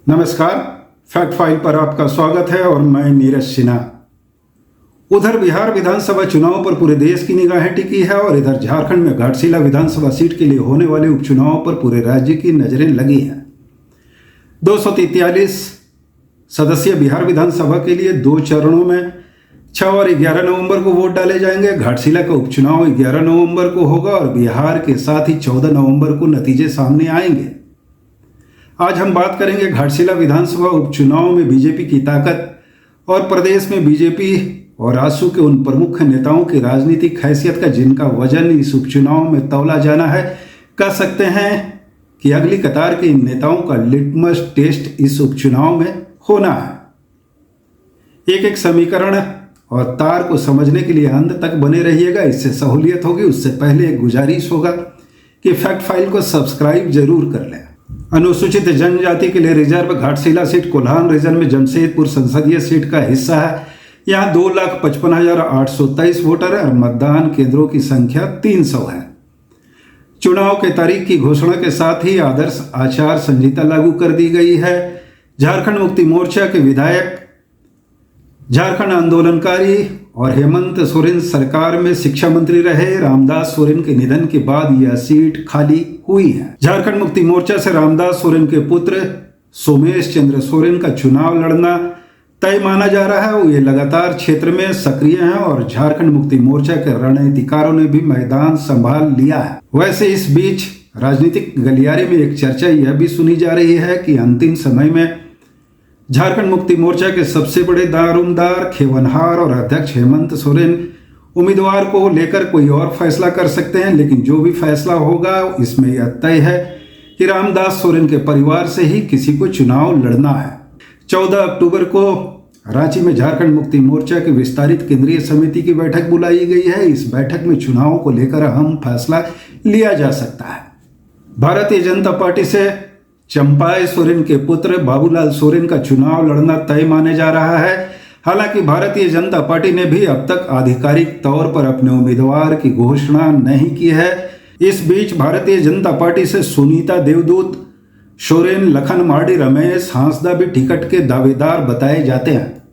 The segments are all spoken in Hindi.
नमस्कार, फैक्ट फाइल पर आपका स्वागत है और मैं नीरज सिन्हा। उधर बिहार विधानसभा चुनाव पर पूरे देश की निगाहें टिकी है और इधर झारखंड में घाटशिला विधानसभा सीट के लिए होने वाले उपचुनाव पर पूरे राज्य की नजरें लगी हैं। 243 सदस्यीय बिहार विधानसभा के लिए 2 चरणों में 6 और 11 नवंबर को वोट डाले जाएंगे। घाटशिला का उपचुनाव 11 नवंबर को होगा और बिहार के साथ ही 14 नवंबर को नतीजे सामने आएंगे। आज हम बात करेंगे घाटशिला विधानसभा उपचुनाव में बीजेपी की ताकत और प्रदेश में बीजेपी और आजसू के उन प्रमुख नेताओं की राजनीतिक हैसियत का जिनका वजन इस उपचुनाव में तौला जाना है। कह सकते हैं कि अगली कतार के इन नेताओं का लिटमस टेस्ट इस उपचुनाव में होना है। एक एक समीकरण और तार को समझने के लिए अंत तक बने रहिएगा, इससे सहूलियत होगी। उससे पहले एक गुजारिश होगा कि फैक्ट फाइल को सब्सक्राइब जरूर कर लें। अनुसूचित जनजाति के लिए reserve Ghatshila seat Kolhan region में जमशेदपुर संसदीय सीट का हिस्सा है। यहाँ 2,55,823 वोटर है और मतदान केंद्रों की संख्या 300 है। चुनाव के तारीख की घोषणा के साथ ही आदर्श आचार संहिता लागू कर दी गई है। झारखंड मुक्ति मोर्चा के विधायक, झारखंड आंदोलनकारी और हेमंत सोरेन सरकार में शिक्षा मंत्री रहे रामदास सोरेन के निधन के बाद यह सीट खाली हुई है। झारखंड मुक्ति मोर्चा से रामदास सोरेन के पुत्र सोमेश चंद्र सोरेन का चुनाव लड़ना तय माना जा रहा है। ये लगातार क्षेत्र में सक्रिय हैं और झारखंड मुक्ति मोर्चा के रणनीतिकारों ने भी मैदान संभाल लिया है। वैसे इस बीच राजनीतिक गलियारे में एक चर्चा यह भी सुनी जा रही है कि अंतिम समय में झारखंड मुक्ति मोर्चा के सबसे बड़े दारोमदार, खेवनहार और अध्यक्ष हेमंत सोरेन उम्मीदवार को लेकर कोई और फैसला कर सकते हैं, लेकिन जो भी फैसला होगा इसमें यह तय है कि रामदास सोरेन के परिवार से ही किसी को चुनाव लड़ना है। 14 अक्टूबर को रांची में झारखंड मुक्ति मोर्चा की विस्तारित केंद्रीय समिति की बैठक बुलाई गई है। इस बैठक में चुनाव को लेकर अहम फैसला लिया जा सकता है। भारतीय जनता पार्टी से चंपाई सोरेन के पुत्र बाबूलाल सोरेन का चुनाव लड़ना तय माने जा रहा है। हालांकि भारतीय जनता पार्टी ने भी अब तक आधिकारिक तौर पर अपने उम्मीदवार की घोषणा नहीं की है। इस बीच भारतीय जनता पार्टी से सुनीता देवदूत सोरेन, लखन मार्डी, रमेश हांसदा भी टिकट के दावेदार बताए जाते हैं।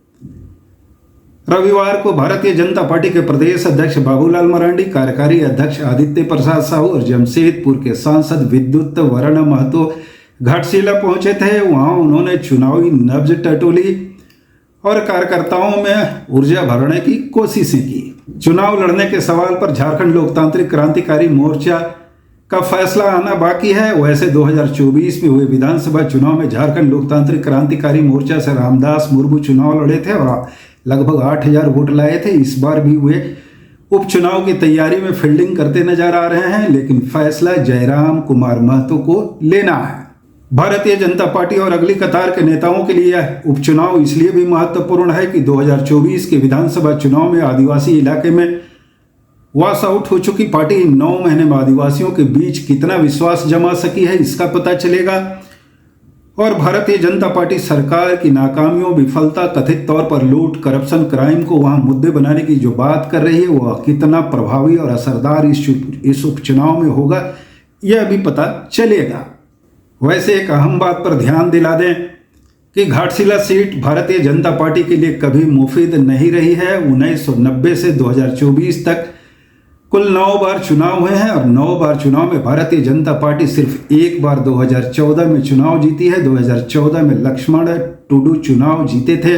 रविवार को भारतीय जनता पार्टी के प्रदेश अध्यक्ष बाबूलाल मरांडी, कार्यकारी अध्यक्ष आदित्य प्रसाद साहू और जमशेदपुर के सांसद विद्युत वरण महतो घाटशिला पहुंचे थे। वहां उन्होंने चुनावी नब्ज टटोली और कार्यकर्ताओं में ऊर्जा भरने की कोशिशें की। चुनाव लड़ने के सवाल पर झारखंड लोकतांत्रिक क्रांतिकारी मोर्चा का फैसला आना बाकी है। वैसे 2024 में हुए विधानसभा चुनाव में झारखंड लोकतांत्रिक क्रांतिकारी मोर्चा से रामदास मुर्मू चुनाव लड़े थे और लगभग 8,000 वोट लाए थे। इस बार भी हुए उपचुनाव की तैयारी में फील्डिंग करते नजर आ रहे हैं, लेकिन फैसला जयराम कुमार महतो को लेना है। भारतीय जनता पार्टी और अगली कतार के नेताओं के लिए यह उपचुनाव इसलिए भी महत्वपूर्ण है कि 2024 के विधानसभा चुनाव में आदिवासी इलाके में वॉश आउट हो चुकी पार्टी 9 महीने में आदिवासियों के बीच कितना विश्वास जमा सकी है, इसका पता चलेगा। और भारतीय जनता पार्टी सरकार की नाकामियों, विफलता, कथित तौर पर लूट, करप्शन, क्राइम को वहां मुद्दे बनाने की जो बात कर रही है वह कितना प्रभावी और असरदार इस उपचुनाव में होगा, यह भी पता चलेगा। वैसे एक अहम बात पर ध्यान दिला दें कि घाटशिला सीट भारतीय जनता पार्टी के लिए कभी मुफीद नहीं रही है। 1990 से 2024 तक कुल 9 बार चुनाव हुए हैं और 9 बार चुनाव में भारतीय जनता पार्टी सिर्फ एक बार 2014 में चुनाव जीती है। 2014 में लक्ष्मण टुडू चुनाव जीते थे।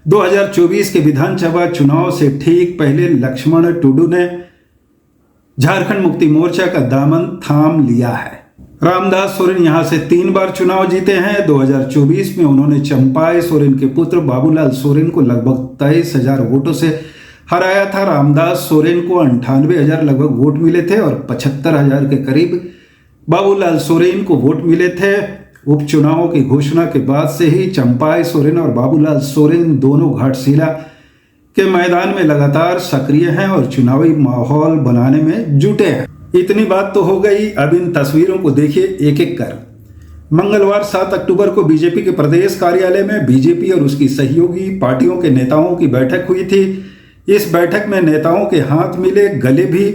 2024 के विधानसभा चुनाव से ठीक पहले लक्ष्मण टुडू ने झारखंड मुक्ति मोर्चा का दामन थाम लिया है। रामदास सोरेन यहां से 3 बार चुनाव जीते हैं। 2024 में उन्होंने चंपाई सोरेन के पुत्र बाबूलाल सोरेन को लगभग 23,000 वोटों से हराया था। रामदास सोरेन को 98,000 लगभग वोट मिले थे और 75,000 के करीब बाबूलाल सोरेन को वोट मिले थे। उपचुनाव की घोषणा के बाद से ही चंपाई सोरेन और बाबूलाल सोरेन दोनों घाटशिला के मैदान में लगातार सक्रिय हैं और चुनावी माहौल बनाने में जुटे हैं। इतनी बात तो हो गई, अब इन तस्वीरों को देखिए एक एक कर। मंगलवार 7 अक्टूबर को बीजेपी के प्रदेश कार्यालय में बीजेपी और उसकी सहयोगी पार्टियों के नेताओं की बैठक हुई थी। इस बैठक में नेताओं के हाथ मिले, गले भी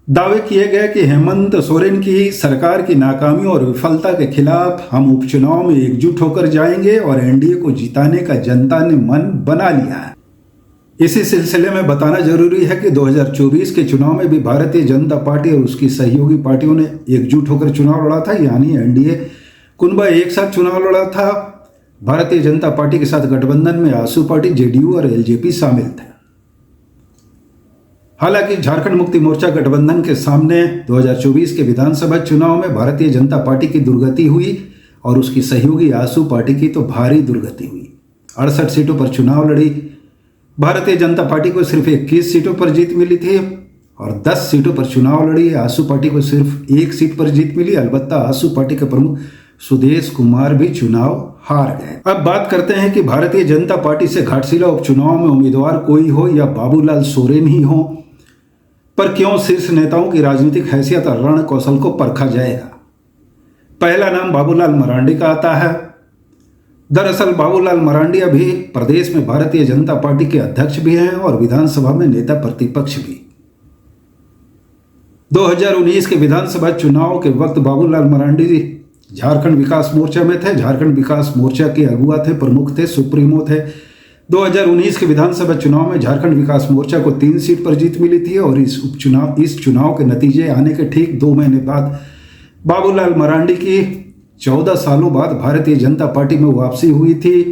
दावे किए गए कि हेमंत सोरेन की सरकार की नाकामी और विफलता के खिलाफ हम उपचुनाव में एकजुट होकर जाएंगे और एनडीए को जिताने का जनता ने मन बना लिया है। इसी सिलसिले में बताना जरूरी है कि 2024 के चुनाव में भी भारतीय जनता पार्टी और उसकी सहयोगी पार्टियों ने एकजुट होकर चुनाव लड़ा था, यानी एनडीए कुनबा एक साथ चुनाव लड़ा था। भारतीय जनता पार्टी के साथ गठबंधन में आसू पार्टी, जेडीयू और एलजेपी शामिल थे। हालांकि झारखंड मुक्ति मोर्चा गठबंधन के सामने 2024 के विधानसभा चुनाव में भारतीय जनता पार्टी की दुर्गति हुई और उसकी सहयोगी आसू पार्टी की तो भारी दुर्गति हुई। 68 सीटों पर चुनाव लड़ी भारतीय जनता पार्टी को सिर्फ 21 सीटों पर जीत मिली थी और 10 सीटों पर चुनाव लड़ी आसू पार्टी को सिर्फ 1 सीट पर जीत मिली। अलबत्ता आसू पार्टी के प्रमुख सुदेश कुमार भी चुनाव हार गए। अब बात करते हैं कि भारतीय जनता पार्टी से घाटशिला उपचुनाव में उम्मीदवार कोई हो या बाबूलाल सोरेन ही हो, पर क्यों शीर्ष नेताओं की राजनीतिक हैसियत और रण कौशल को परखा जाएगा। पहला नाम बाबूलाल मरांडी का आता है। दरअसल बाबूलाल मरांडी अभी प्रदेश में भारतीय जनता पार्टी के अध्यक्ष भी हैं और विधानसभा में नेता प्रतिपक्ष भी। 2019 के विधानसभा चुनाव के वक्त बाबूलाल मरांडी झारखंड विकास मोर्चा में थे। झारखंड विकास मोर्चा के अगुआ थे, प्रमुख थे, सुप्रीमो थे। 2019 के विधानसभा चुनाव में झारखंड विकास मोर्चा को 3 सीट पर जीत मिली थी और इस चुनाव के नतीजे आने के ठीक 2 महीने बाद बाबूलाल मरांडी की 14 सालों बाद भारतीय जनता पार्टी में वापसी हुई थी।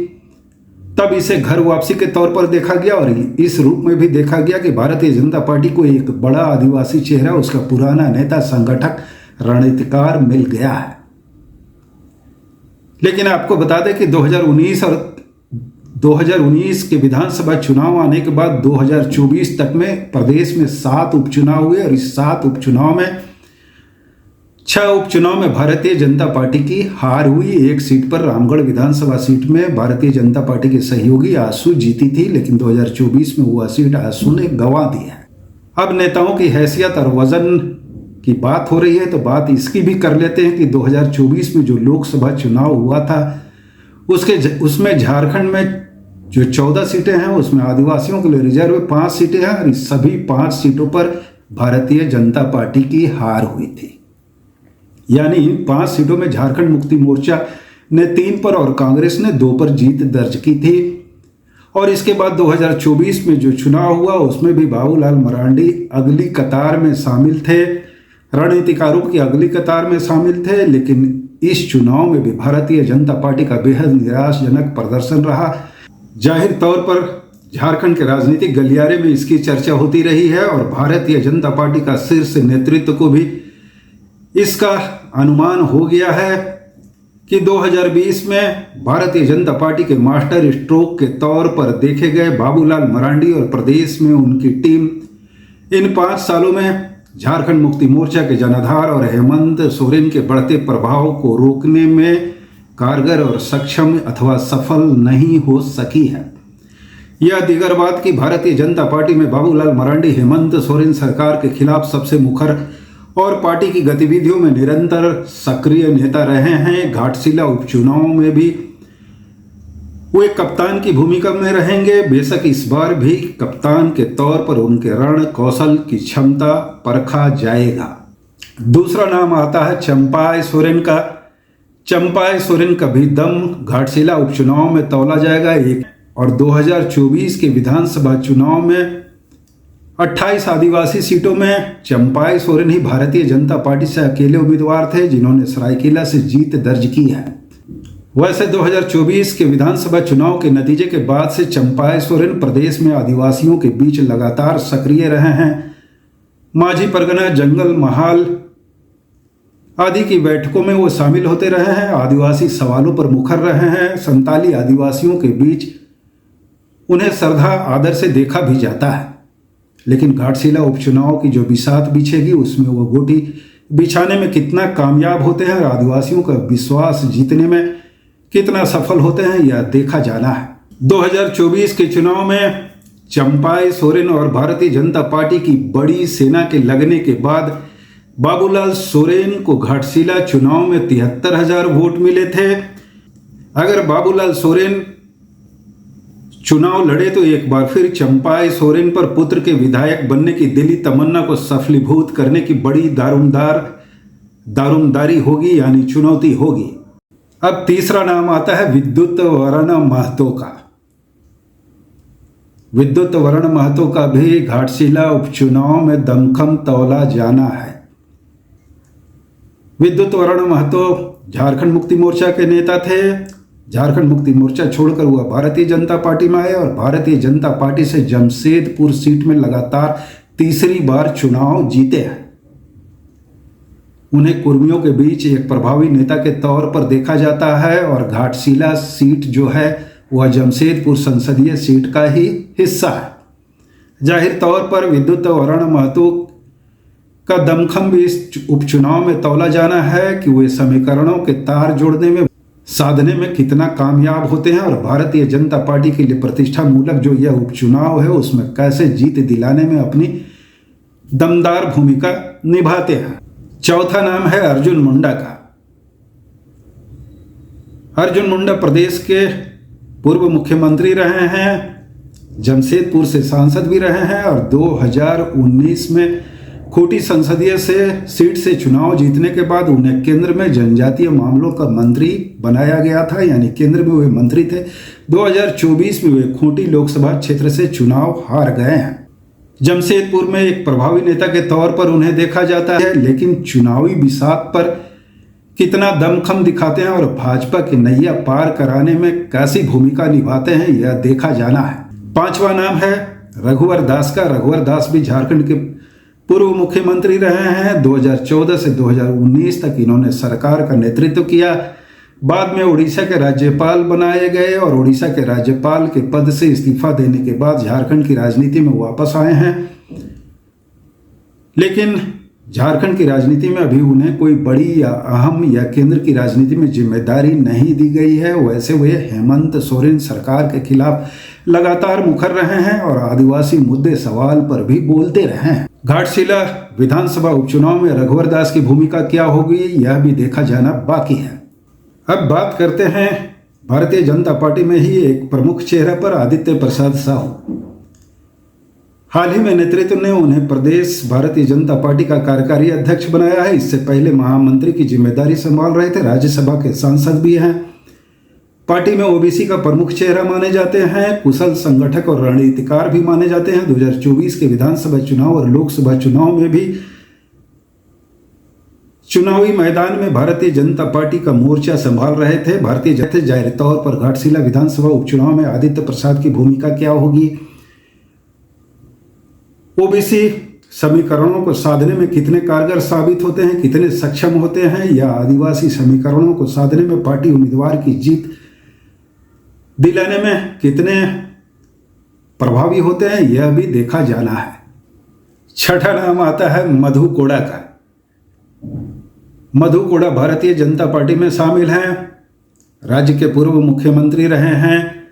तब इसे घर वापसी के तौर पर देखा गया और इस रूप में भी देखा गया कि भारतीय जनता पार्टी को एक बड़ा आदिवासी चेहरा, उसका पुराना नेता, संगठक, रणनीतिकार मिल गया है। लेकिन आपको बता दें कि 2019 के विधानसभा चुनाव आने के बाद 2024 तक में प्रदेश में 7 उपचुनाव हुए और इस 7 उपचुनाव में 6 उपचुनाव में भारतीय जनता पार्टी की हार हुई। 1 सीट पर रामगढ़ विधानसभा सीट में भारतीय जनता पार्टी के सहयोगी आसू जीती थी, लेकिन 2024 में वह सीट आसू ने गंवा दी है। अब नेताओं की हैसियत और वजन की बात हो रही है तो बात इसकी भी कर लेते हैं कि 2024 में जो लोकसभा चुनाव हुआ था उसमें झारखंड में जो 14 सीटें हैं उसमें आदिवासियों के लिए रिजर्व 5 सीटें हैं और इस सभी 5 सीटों पर भारतीय जनता पार्टी की हार हुई थी। यानी इन 5 सीटों में झारखंड मुक्ति मोर्चा ने 3 पर और कांग्रेस ने 2 पर जीत दर्ज की थी। और इसके बाद 2024 में जो चुनाव हुआ उसमें भी बाबूलाल मरांडी अगली कतार में शामिल थे, रणनीतिकारों की अगली कतार में शामिल थे। लेकिन इस चुनाव में भी भारतीय जनता पार्टी का बेहद निराशाजनक प्रदर्शन रहा। जाहिर तौर पर झारखंड के राजनीतिक गलियारे में इसकी चर्चा होती रही है और भारतीय जनता पार्टी का शीर्ष नेतृत्व को भी इसका अनुमान हो गया है कि 2020 में भारतीय जनता पार्टी के मास्टर स्ट्रोक के तौर पर देखे गए बाबूलाल मरांडी और प्रदेश में उनकी टीम इन 5 सालों में झारखंड मुक्ति मोर्चा के जनाधार और हेमंत सोरेन के बढ़ते प्रभाव को रोकने में कारगर और सक्षम अथवा सफल नहीं हो सकी है। यह दीगर बात कि भारतीय जनता पार्टी में बाबूलाल मरांडी हेमंत सोरेन सरकार के खिलाफ सबसे मुखर और पार्टी की गतिविधियों में निरंतर सक्रिय नेता रहे हैं। घाटशिला उपचुनाव में भी वे कप्तान की भूमिका में रहेंगे। बेशक इस बार भी कप्तान के तौर पर उनके रण कौशल की क्षमता परखा जाएगा। दूसरा नाम आता है चंपाई सोरेन का। चंपाई सोरेन का भी दम घाटशिला उपचुनाव में तौला जाएगा। और 2024 के विधानसभा चुनाव में 28 आदिवासी सीटों में चंपाई सोरेन ही भारतीय जनता पार्टी से अकेले उम्मीदवार थे जिन्होंने सरायकेला से जीत दर्ज की है। वैसे 2024 के विधानसभा चुनाव के नतीजे के बाद से चंपाई सोरेन प्रदेश में आदिवासियों के बीच लगातार सक्रिय रहे हैं। माझी परगना, जंगल महाल आदि की बैठकों में वो शामिल होते रहे हैं। आदिवासी सवालों पर मुखर रहे हैं। संताली आदिवासियों के बीच उन्हें श्रद्धा आदर से देखा भी जाता है। लेकिन घाटशिला उपचुनाव की जो बिसात बिछेगी उसमें वो गोटी बिछाने में कितना कामयाब होते हैं और आदिवासियों का विश्वास जीतने में कितना सफल होते हैं यह देखा जाना है। 2024 के चुनाव में चंपाई सोरेन और भारतीय जनता पार्टी की बड़ी सेना के लगने के बाद बाबूलाल सोरेन को घाटशिला चुनाव में 73,000 वोट मिले थे। अगर बाबूलाल सोरेन चुनाव लड़े तो एक बार फिर चंपाई सोरेन पर पुत्र के विधायक बनने की दिली तमन्ना को सफलीभूत करने की बड़ी दारोमदारी होगी, यानी चुनौती होगी। अब तीसरा नाम आता है विद्युत वर्ण महतो का। विद्युत वर्ण महतो का भी घाटशिला उपचुनाव में दमखम तौला जाना है। विद्युत वर्ण महतो झारखंड मुक्ति मोर्चा के नेता थे। झारखंड मुक्ति मोर्चा छोड़कर वह भारतीय जनता पार्टी में आए और भारतीय जनता पार्टी से जमशेदपुर सीट में लगातार तीसरी बार चुनाव जीते हैं। उन्हें कुर्मियों के बीच एक प्रभावी नेता के तौर पर देखा जाता है और घाटशिला सीट जो है वह जमशेदपुर संसदीय सीट का ही हिस्सा है। जाहिर तौर पर विद्युत वर्ण महतो का दमखम भी इस उपचुनाव में तौला जाना है कि वे समीकरणों के तार जोड़ने में साधने में कितना कामयाब होते हैं और भारतीय जनता पार्टी के लिए प्रतिष्ठा मूलक जो यह उपचुनाव है उसमें कैसे जीत दिलाने में अपनी दमदार भूमिका निभाते हैं। चौथा नाम है अर्जुन मुंडा का। अर्जुन मुंडा प्रदेश के पूर्व मुख्यमंत्री रहे हैं, जमशेदपुर से सांसद भी रहे हैं और 2019 में खूंटी संसदीय सीट से चुनाव जीतने के बाद उन्हें केंद्र में जनजातीय मामलों का मंत्री बनाया गया था, यानी केंद्र में वे मंत्री थे। 2024 में वे खूंटी लोकसभा क्षेत्र से चुनाव हार गए हैं। जमशेदपुर में एक प्रभावी नेता के तौर पर उन्हें देखा जाता है, लेकिन चुनावी बिसात पर कितना दमखम दिखाते हैं और भाजपा की नैया पार कराने में कैसी भूमिका निभाते हैं यह देखा जाना है। पांचवा नाम है रघुवर दास का। रघुवर दास भी झारखंड के पूर्व मुख्यमंत्री रहे हैं। 2014 से 2019 तक इन्होंने सरकार का नेतृत्व किया। बाद में उड़ीसा के राज्यपाल बनाए गए और उड़ीसा के राज्यपाल के पद से इस्तीफा देने के बाद झारखंड की राजनीति में वापस आए हैं, लेकिन झारखंड की राजनीति में अभी उन्हें कोई बड़ी या अहम या केंद्र की राजनीति में जिम्मेदारी नहीं दी गई है। वैसे वे हेमंत सोरेन सरकार के खिलाफ लगातार मुखर रहे हैं और आदिवासी मुद्दे सवाल पर भी बोलते रहे हैं। घाटशिला विधानसभा उपचुनाव में रघुवर दास की भूमिका क्या होगी यह भी देखा जाना बाकी है। अब बात करते हैं भारतीय जनता पार्टी में ही एक प्रमुख चेहरा पर, आदित्य प्रसाद साहू। हाल ही में नेतृत्व ने उन्हें प्रदेश भारतीय जनता पार्टी का कार्यकारी अध्यक्ष बनाया है। इससे पहले महामंत्री की जिम्मेदारी संभाल रहे थे, राज्यसभा के सांसद भी हैं। पार्टी में ओबीसी का प्रमुख चेहरा माने जाते हैं, कुशल संगठक और रणनीतिकार भी माने जाते हैं। 2024 के विधानसभा चुनाव और लोकसभा चुनाव में भी चुनावी मैदान में भारतीय जनता पार्टी का मोर्चा संभाल रहे थे। भारतीय जनता जाहिर तौर पर घाटशिला विधानसभा उपचुनाव में आदित्य प्रसाद की भूमिका क्या होगी, ओबीसी समीकरणों को साधने में कितने कारगर साबित होते हैं, कितने सक्षम होते हैं, या आदिवासी समीकरणों को साधने में पार्टी उम्मीदवार की जीत दिलाने में कितने प्रभावी होते हैं, यह भी देखा जाना है। छठा नाम आता है मधु कोड़ा का। मधु कोड़ा भारतीय जनता पार्टी में शामिल हैं, राज्य के पूर्व मुख्यमंत्री रहे हैं।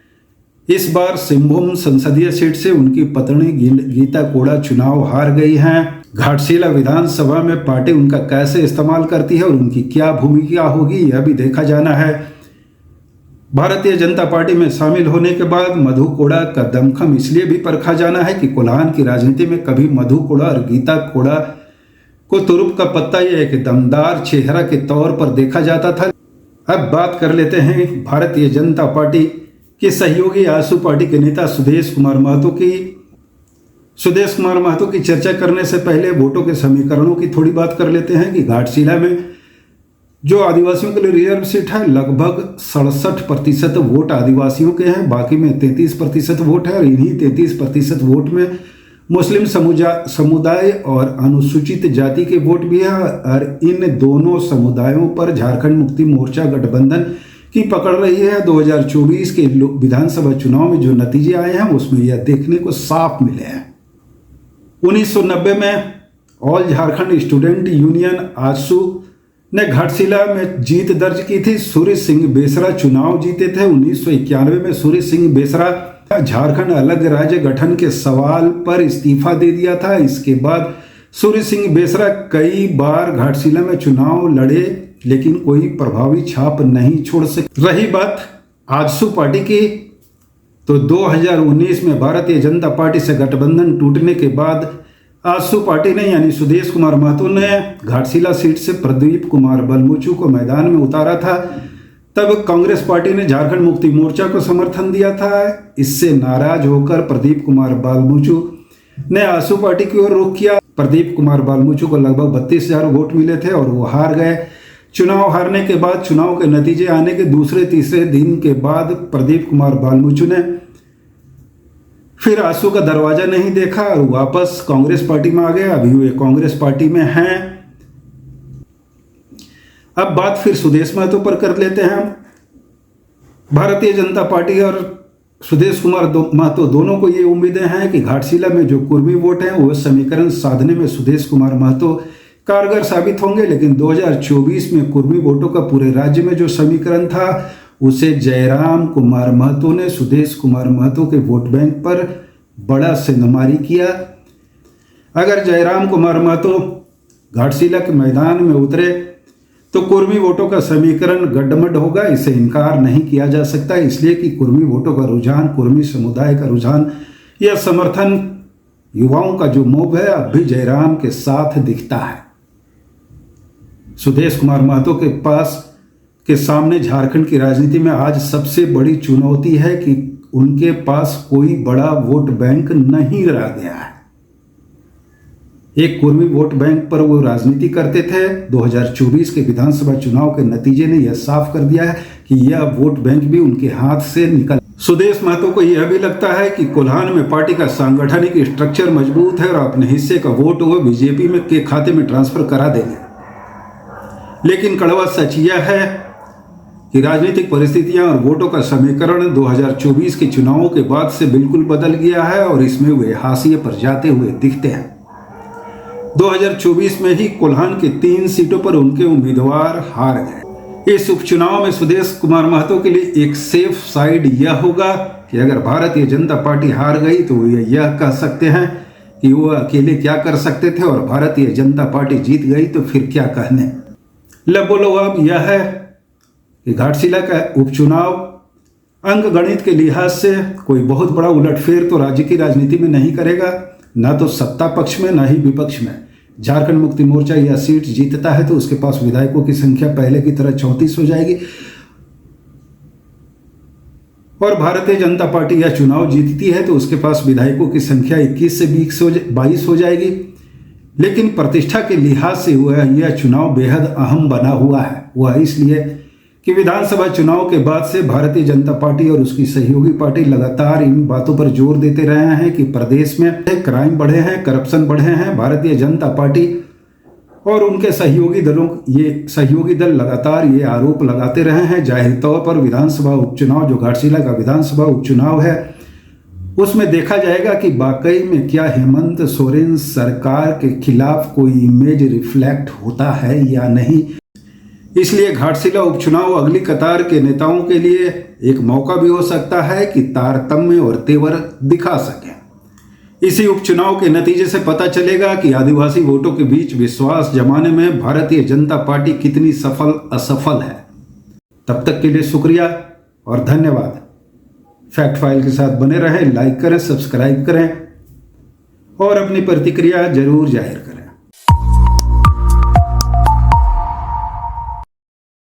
इस बार सिंहभूम संसदीय सीट से उनकी पत्नी गीता कोड़ा चुनाव हार गई हैं। घाटशिला विधानसभा में पार्टी उनका कैसे इस्तेमाल करती है और उनकी क्या भूमिका होगी यह भी देखा जाना है। भारतीय जनता पार्टी में शामिल होने के बाद मधु कोड़ा का दमखम इसलिए भी परखा जाना है कि कोल्हान की राजनीति में कभी मधु कोड़ा और गीता कोड़ा को तुरुप का पत्ता या एक दमदार चेहरा के तौर पर देखा जाता था। अब बात कर लेते हैं भारतीय जनता पार्टी के सहयोगी आजसू पार्टी के नेता सुदेश कुमार महतो की। सुदेश कुमार महतो की चर्चा करने से पहले वोटों के समीकरणों की थोड़ी बात कर लेते हैं कि घाटशिला में जो आदिवासियों के लिए रिजर्व सीट है लगभग 67% वोट आदिवासियों के हैं, बाकी में 33% वोट है और इन्हीं 33% वोट में मुस्लिम समुदाय और अनुसूचित जाति के वोट भी है और इन दोनों समुदायों पर झारखंड मुक्ति मोर्चा गठबंधन की पकड़ रही है। 2024 के विधानसभा चुनाव में जो नतीजे आए हैं उसमें यह देखने को साफ मिले हैं। 1990 में all Jharkhand student union AJSU ने घाटशिला में जीत दर्ज की थी। सूर्य सिंह बेसरा चुनाव जीते थे। 1991 में सूर्य सिंह बेसरा झारखंड अलग राज्य गठन के सवाल पर इस्तीफा दे दिया था। इसके बाद सूर्य सिंह बेसरा कई बार घाटशिला में चुनाव लड़े लेकिन कोई प्रभावी छाप नहीं छोड़ सके। रही बात आजसू पार्टी की, तो 2019 में भारतीय जनता पार्टी से गठबंधन टूटने के बाद आसू पार्टी ने यानी सुदेश कुमार महतो ने घाटशिला सीट से प्रदीप कुमार बलमुचू को मैदान में उतारा था। तब कांग्रेस पार्टी ने झारखंड मुक्ति मोर्चा को समर्थन दिया था। इससे नाराज होकर प्रदीप कुमार बलमुचू ने आसू पार्टी की ओर रुख किया। प्रदीप कुमार बलमुचू को लगभग 32,000 वोट मिले थे और वो हार गए। चुनाव हारने के बाद चुनाव के नतीजे आने के दूसरे तीसरे दिन के बाद प्रदीप कुमार बलमुचू ने फिर आसू का दरवाजा नहीं देखा और वापस कांग्रेस पार्टी में आ गए। अभी वे कांग्रेस पार्टी में हैं। अब बात फिर सुदेश महतो पर कर लेते हैं। भारतीय जनता पार्टी और सुदेश कुमार महतो दोनों को ये उम्मीदें हैं कि घाटशिला में जो कुर्मी वोट हैं वो समीकरण साधने में सुदेश कुमार महतो कारगर साबित होंगे। लेकिन 2024 में कुर्मी वोटों का पूरे राज्य में जो समीकरण था उसे जयराम कुमार महतो ने सुदेश कुमार महतो के वोट बैंक पर बड़ा सिंधमारी किया। अगर जयराम कुमार महतो घाटशिला के मैदान में उतरे तो कुर्मी वोटों का समीकरण गड्ढमड होगा। इसे इनकार नहीं किया जा सकता, इसलिए कि कुर्मी वोटों का रुझान, कुर्मी समुदाय का रुझान या समर्थन, युवाओं का जो मोह है अब भी जयराम के साथ दिखता है। सुदेश कुमार महतो के सामने झारखंड की राजनीति में आज सबसे बड़ी चुनौती है कि उनके पास कोई बड़ा वोट बैंक नहीं रह गया है। एक कुर्मी वोट बैंक पर वो राजनीति करते थे। 2024 के विधानसभा चुनाव के नतीजे ने यह साफ कर दिया है कि यह वोट बैंक भी उनके हाथ से निकल। सुदेश महतो को यह भी लगता है कि कोल्हान में पार्टी का सांगठनिक स्ट्रक्चर मजबूत है और अपने हिस्से का वोट वो बीजेपी में के खाते में ट्रांसफर करा देंगे। लेकिन कड़वा सच यह है कि राजनीतिक परिस्थितियां और वोटों का समीकरण 2024 के चुनावों के बाद से बिल्कुल बदल गया है और इसमें वे हाशिए पर जाते हुए दिखते हैं। 2024 में ही कोल्हान की 3 सीटों पर उनके उम्मीदवार हार गए। इस उपचुनाव में सुदेश कुमार महतो के लिए एक सेफ साइड यह होगा कि अगर भारतीय जनता पार्टी हार गई तो वे यह कह सकते हैं कि वो अकेले क्या कर सकते थे और भारतीय जनता पार्टी जीत गई तो फिर क्या कहने। बोलो अब यह है कि घाटशिला का उपचुनाव अंक गणित के लिहाज से कोई बहुत बड़ा उलटफेर तो राज्य की राजनीति में नहीं करेगा, ना तो सत्ता पक्ष में ना ही विपक्ष में। झारखंड मुक्ति मोर्चा यह सीट जीतता है तो उसके पास विधायकों की संख्या पहले की तरह 34 हो जाएगी और भारतीय जनता पार्टी यह चुनाव जीतती है तो उसके पास विधायकों की संख्या 21 से 22 हो जाएगी। लेकिन प्रतिष्ठा के लिहाज से यह चुनाव बेहद अहम बना हुआ है। वह इसलिए कि विधानसभा चुनाव के बाद से भारतीय जनता पार्टी और उसकी सहयोगी पार्टी लगातार इन बातों पर जोर देते रहे हैं कि प्रदेश में क्राइम बढ़े हैं, करप्शन बढ़े हैं। भारतीय जनता पार्टी और उनके सहयोगी दल लगातार ये आरोप लगाते रहे हैं। जाहिर तौर पर विधानसभा उपचुनाव, जो घाटशिला का विधानसभा उपचुनाव है, उसमें देखा जाएगा कि वाकई में क्या हेमंत सोरेन सरकार के खिलाफ कोई इमेज रिफ्लेक्ट होता है या नहीं। इसलिए घाटशिला उपचुनाव अगली कतार के नेताओं के लिए एक मौका भी हो सकता है कि तारतम्य और तेवर दिखा सकें। इसी उपचुनाव के नतीजे से पता चलेगा कि आदिवासी वोटों के बीच विश्वास जमाने में भारतीय जनता पार्टी कितनी सफल असफल है। तब तक के लिए शुक्रिया और धन्यवाद। फैक्ट फाइल के साथ बने रहें, लाइक करें, सब्सक्राइब करें और अपनी प्रतिक्रिया जरूर जाहिर करें।